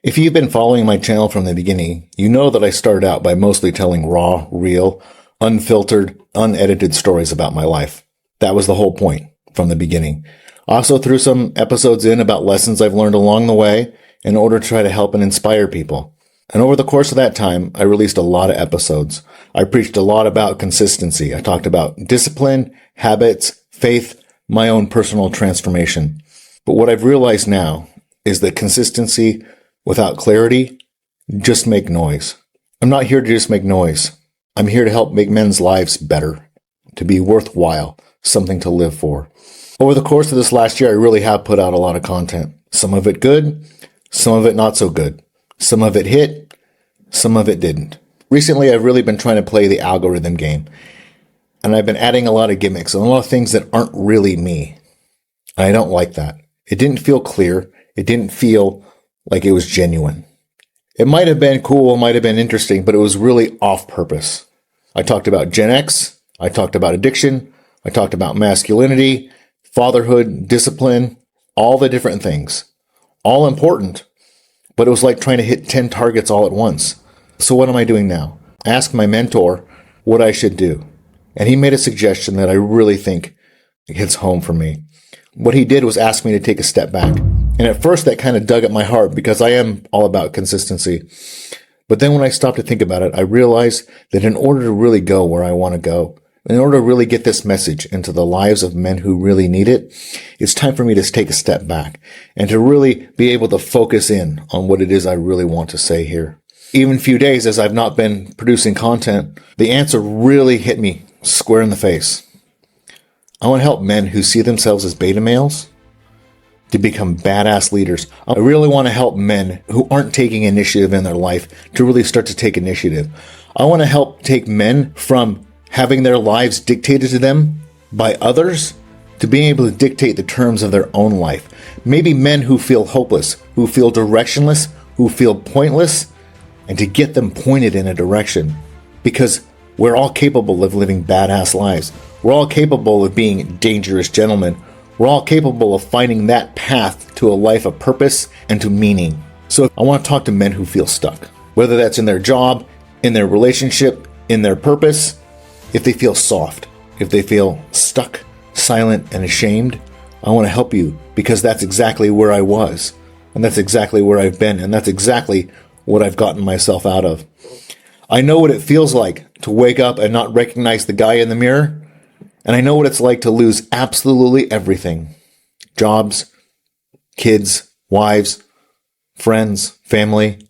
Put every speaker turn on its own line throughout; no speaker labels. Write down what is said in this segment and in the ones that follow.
If you've been following my channel from the beginning, you know that I started out by mostly telling raw, real, unfiltered, unedited stories about my life. That was the whole point from the beginning. I also threw some episodes in about lessons I've learned along the way in order to try to help and inspire people. And over the course of that time, I released a lot of episodes. I preached a lot about consistency. I talked about discipline, habits, faith, my own personal transformation. But what I've realized now is that consistency without clarity just make noise. I'm not here to just make noise. I'm here to help make men's lives better, to be worthwhile, something to live for. Over the course of this last year, I really have put out a lot of content. Some of it good, some of it not so good. Some of it hit, some of it didn't. Recently, I've really been trying to play the algorithm game. And I've been adding a lot of gimmicks and a lot of things that aren't really me. And I don't like that. It didn't feel clear. It didn't feel like it was genuine. It might have been cool, might have been interesting, but it was really off purpose. I talked about Gen X. I talked about addiction. I talked about masculinity, fatherhood, discipline, all the different things. All important, but it was like trying to hit 10 targets all at once. So what am I doing now? I asked my mentor what I should do. And he made a suggestion that I really think hits home for me. What he did was ask me to take a step back. And at first that kind of dug at my heart because I am all about consistency. But then when I stopped to think about it, I realized that in order to really go where I want to go, in order to really get this message into the lives of men who really need it, it's time for me to take a step back and to really be able to focus in on what it is I really want to say here. Even a few days as I've not been producing content, the answer really hit me square in the face. I want to help men who see themselves as beta males to become badass leaders. I really want to help men who aren't taking initiative in their life to really start to take initiative. I want to help take men from having their lives dictated to them by others to being able to dictate the terms of their own life. Maybe men who feel hopeless, who feel directionless, who feel pointless, and to get them pointed in a direction. Because we're all capable of living badass lives. We're all capable of being dangerous gentlemen. We're all capable of finding that path to a life of purpose and to meaning. So I want to talk to men who feel stuck, whether that's in their job, in their relationship, in their purpose. If they feel soft, if they feel stuck, silent, and ashamed, I want to help you because that's exactly where I was. And that's exactly where I've been. And that's exactly what I've gotten myself out of. I know what it feels like to wake up and not recognize the guy in the mirror. And I know what it's like to lose absolutely everything. Jobs, kids, wives, friends, family,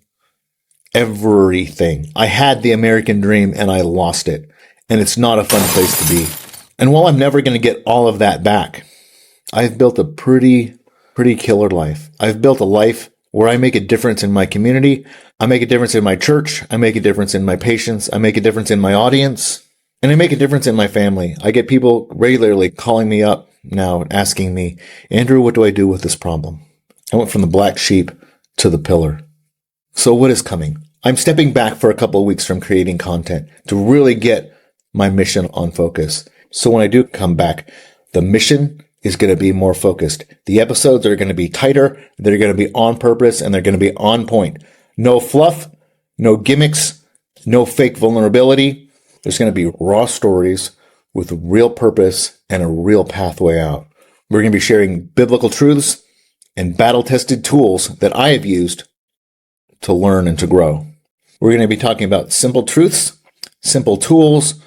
everything. I had the American dream and I lost it. And it's not a fun place to be. And while I'm never going to get all of that back, I've built a pretty killer life. I've built a life where I make a difference in my community. I make a difference in my church. I make a difference in my patients. I make a difference in my audience. And I make a difference in my family. I get people regularly calling me up now and asking me, Andrew, what do I do with this problem? I went from the black sheep to the pillar. So what is coming? I'm stepping back for a couple of weeks from creating content to really get my mission on focus. So when I do come back, the mission is going to be more focused. The episodes are going to be tighter. They're going to be on purpose and they're going to be on point. No fluff, no gimmicks, no fake vulnerability. There's going to be raw stories with real purpose and a real pathway out. We're going to be sharing biblical truths and battle-tested tools that I have used to learn and to grow. We're going to be talking about simple truths, simple tools,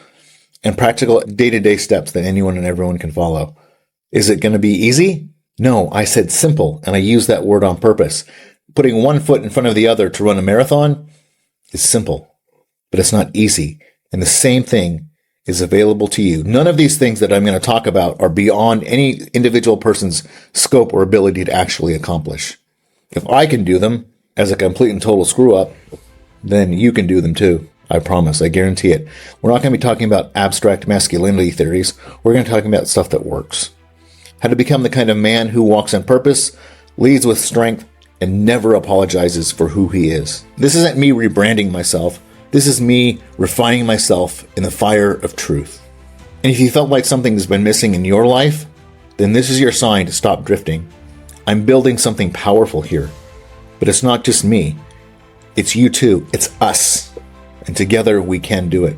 and practical day-to-day steps that anyone and everyone can follow. Is it going to be easy? No, I said simple, and I use that word on purpose. Putting one foot in front of the other to run a marathon is simple, but it's not easy. And the same thing is available to you. None of these things that I'm going to talk about are beyond any individual person's scope or ability to actually accomplish. If I can do them as a complete and total screw-up, then you can do them too. I promise. I guarantee it. We're not going to be talking about abstract masculinity theories. We're going to be talking about stuff that works. How to become the kind of man who walks on purpose, leads with strength, and never apologizes for who he is. This isn't me rebranding myself. This is me refining myself in the fire of truth. And if you felt like something has been missing in your life, then this is your sign to stop drifting. I'm building something powerful here. But it's not just me. It's you too. It's us. And together we can do it.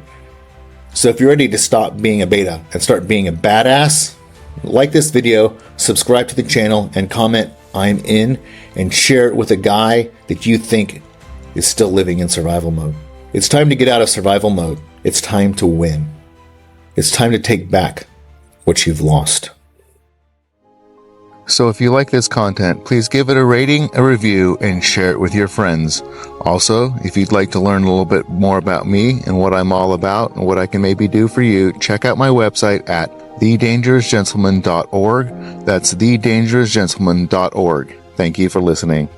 So if you're ready to stop being a beta and start being a badass, like this video, subscribe to the channel, and comment "I'm in," and share it with a guy that you think is still living in survival mode. It's time to get out of survival mode. It's time to win. It's time to take back what you've lost. So if you like this content, please give it a rating, a review, and share it with your friends. Also, if you'd like to learn a little bit more about me and what I'm all about and what I can maybe do for you, check out my website at thedangerousgentleman.org. That's thedangerousgentleman.org. Thank you for listening.